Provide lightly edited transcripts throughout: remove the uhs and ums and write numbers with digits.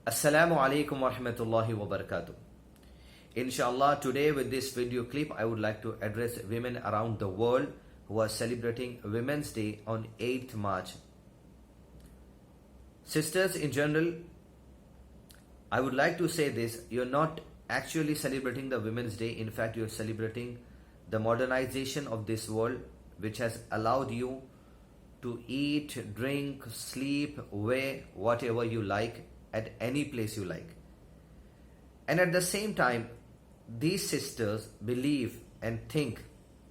Assalamu alaikum wa rahmatullahi wa barakatuh. Inshallah, today with this video clip, I would like to address women around the world who are celebrating Women's Day on 8th March. Sisters in general, I would like to say this, you're not actually celebrating the Women's Day. In fact, you're celebrating the modernization of this world, which has allowed you to eat, drink, sleep, wear whatever you like at any place you like. And at the same time, these sisters believe and think,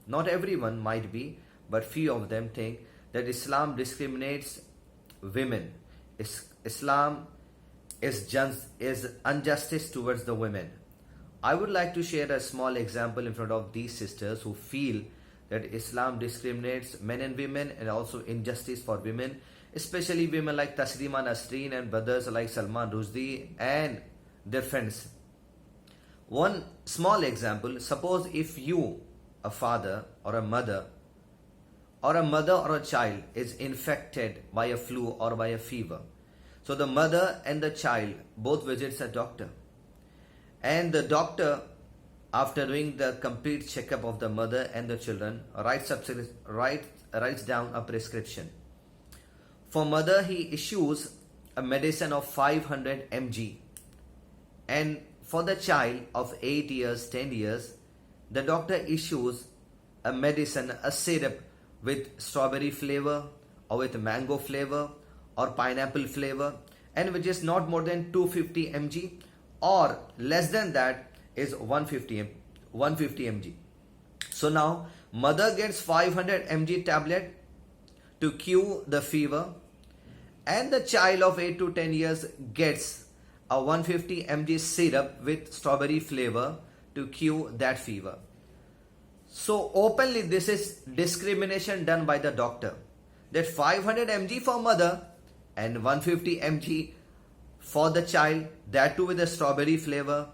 not everyone might be, but few of them think that Islam discriminates women. Islam is injustice towards the women. I would like to share a small example in front of these sisters who feel that Islam discriminates men and women and also injustice for women, especially women like Taslima Nasreen and brothers like Salman Rushdie and their friends. One small example, suppose if you, a father or a mother or a child is infected by a flu or by a fever. So the mother and the child both visits a doctor. And the doctor, after doing the complete checkup of the mother and the children, writes down a prescription. For mother, he issues a medicine of 500 mg. And for the child of 8 years, 10 years, the doctor issues a medicine, a syrup with strawberry flavor or with mango flavor or pineapple flavor, and which is not more than 250 mg, or less than that is 150 mg. So now mother gets 500 mg tablet to cure the fever, and the child of 8 to 10 years gets a 150 mg syrup with strawberry flavor to cure that fever. So openly this is discrimination done by the doctor, that 500 mg for mother and 150 mg for the child, that too with a strawberry flavor.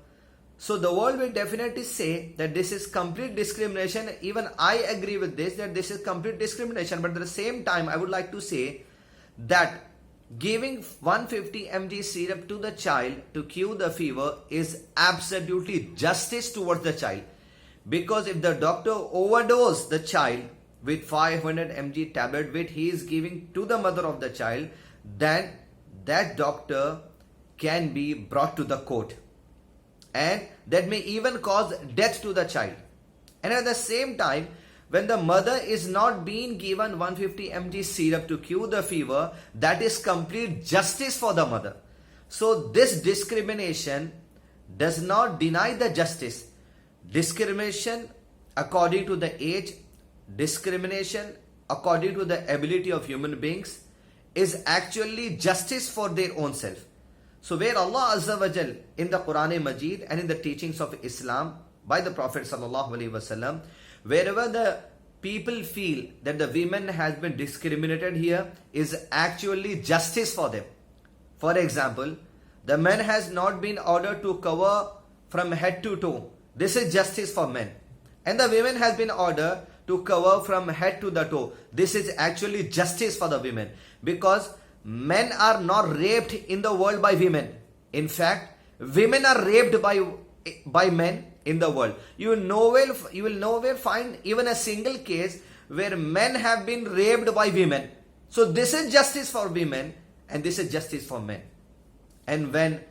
So the world will definitely say that this is complete discrimination. Even I agree with this, that this is complete discrimination. But at the same time, I would like to say that giving 150 mg syrup to the child to cure the fever is absolutely justice towards the child. Because if the doctor overdoses the child with 500 mg tablet which he is giving to the mother of the child, then that doctor can be brought to the court, and that may even cause death to the child. And at the same time, when the mother is not being given 150 mg syrup to cure the fever, that is complete justice for the mother. So this discrimination does not deny the justice. Discrimination according to the age, discrimination according to the ability of human beings is actually justice for their own self. So where Allah Azza wa Jal in the Quran Majid and in the teachings of Islam by the Prophet Sallallahu Alaihi Wasallam, wherever the people feel that the women has been discriminated here, is actually justice for them. For example, the man has not been ordered to cover from head to toe. This is justice for men. And the women has been ordered to cover from head to the toe. This is actually justice for the women. Because men are not raped in the world by women. In fact, women are raped by men in the world. You will nowhere find even a single case where men have been raped by women. So this is justice for women and this is justice for men. And when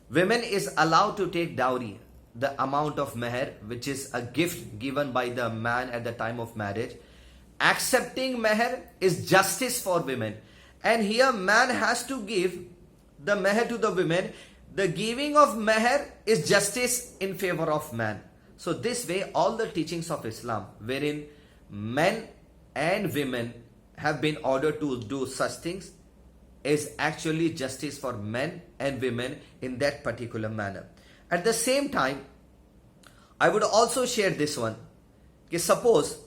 women is allowed to take dowry, the amount of meher, which is a gift given by the man at the time of marriage, accepting meher is justice for women. And here man has to give the meher to the women. The giving of meher is justice in favor of man. So this way all the teachings of Islam, wherein men and women have been ordered to do such things, is actually justice for men and women in that particular manner. At the same time, I would also share this one. Suppose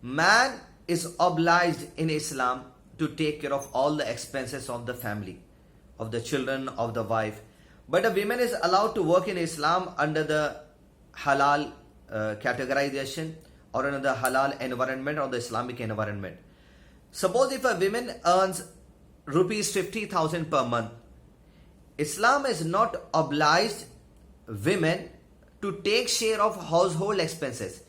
man is obliged in Islam to take care of all the expenses of the family, of the children, of the wife. But a woman is allowed to work in Islam under the halal categorization or under the halal environment or the Islamic environment. Suppose if a woman earns rupees 50,000 per month, Islam is not obliged women to take share of household expenses.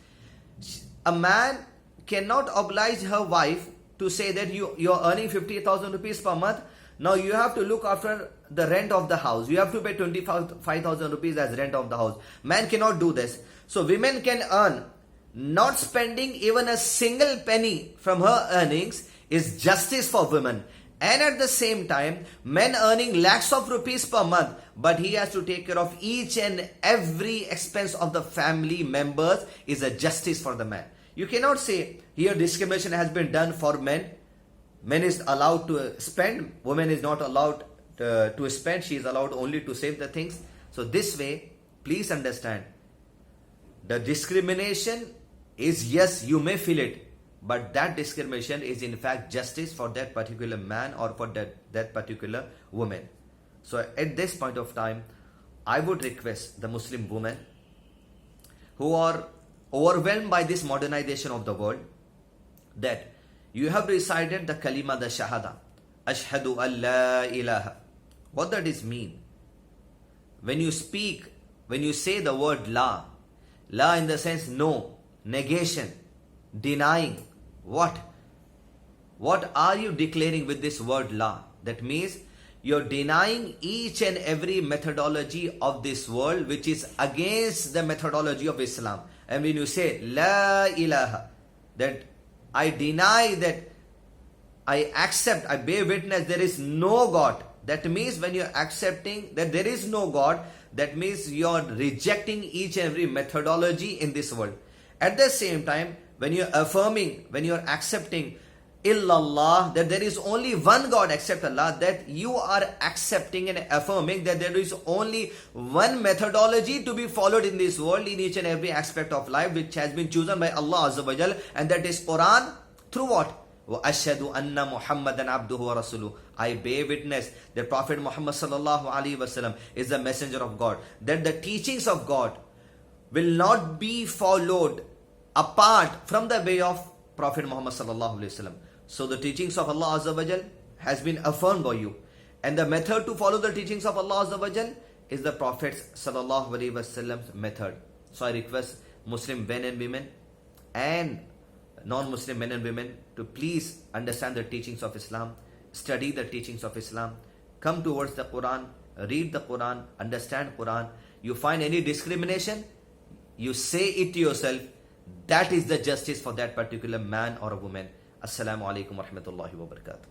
A man cannot oblige her wife to say that you're earning 50,000 rupees per month. Now you have to look after the rent of the house. You have to pay 25,000 rupees as rent of the house. Man cannot do this. So women can earn. Not spending even a single penny from her earnings is justice for women. And at the same time, men earning lakhs of rupees per month, but he has to take care of each and every expense of the family members is a justice for the man. You cannot say here discrimination has been done for men. Men is allowed to spend, woman is not allowed to spend, she is allowed only to save the things. So this way, please understand, the discrimination is, yes, you may feel it, but that discrimination is in fact justice for that particular man or for that particular woman. So at this point of time, I would request the Muslim women who are overwhelmed by this modernization of the world, that you have recited the kalima, the shahada, ashhadu an la ilaha. What does this mean? When you speak, when you say the word la in the sense no, negation, denying, what are you declaring with this word la? That means you're denying each and every methodology of this world which is against the methodology of Islam. And when you say la ilaha, that I deny, that I accept, I bear witness there is no God. That means when you're accepting that there is no God, that means you're rejecting each and every methodology in this world. At the same time, when you're affirming, when you're accepting illallah, that there is only one God except Allah, that you are accepting and affirming that there is only one methodology to be followed in this world in each and every aspect of life which has been chosen by Allah Azza wa Jal, and that is Quran, through what? وَأَشْهَدُ أَنَّ مُحَمَّدًا عَبْدُهُ وَرَسُولُهُ. I bear witness that Prophet Muhammad sallallahu alaihi wasallam is the messenger of God, that the teachings of God will not be followed apart from the way of Prophet Muhammad sallallahu alaihi wasallam. So the teachings of Allah Azza wa Jal has been affirmed by you, and the method to follow the teachings of Allah Azza wa Jal is the Prophet sallallahu alaihi wasallam's method. So I request Muslim men and women and non-Muslim men and women to please understand the teachings of Islam, study the teachings of Islam, come towards the Quran, read the Quran, understand Quran. You find any discrimination, you say it to yourself, that is the justice for that particular man or a woman. Assalamu alaikum wa rahmatullahi wa barakatuh.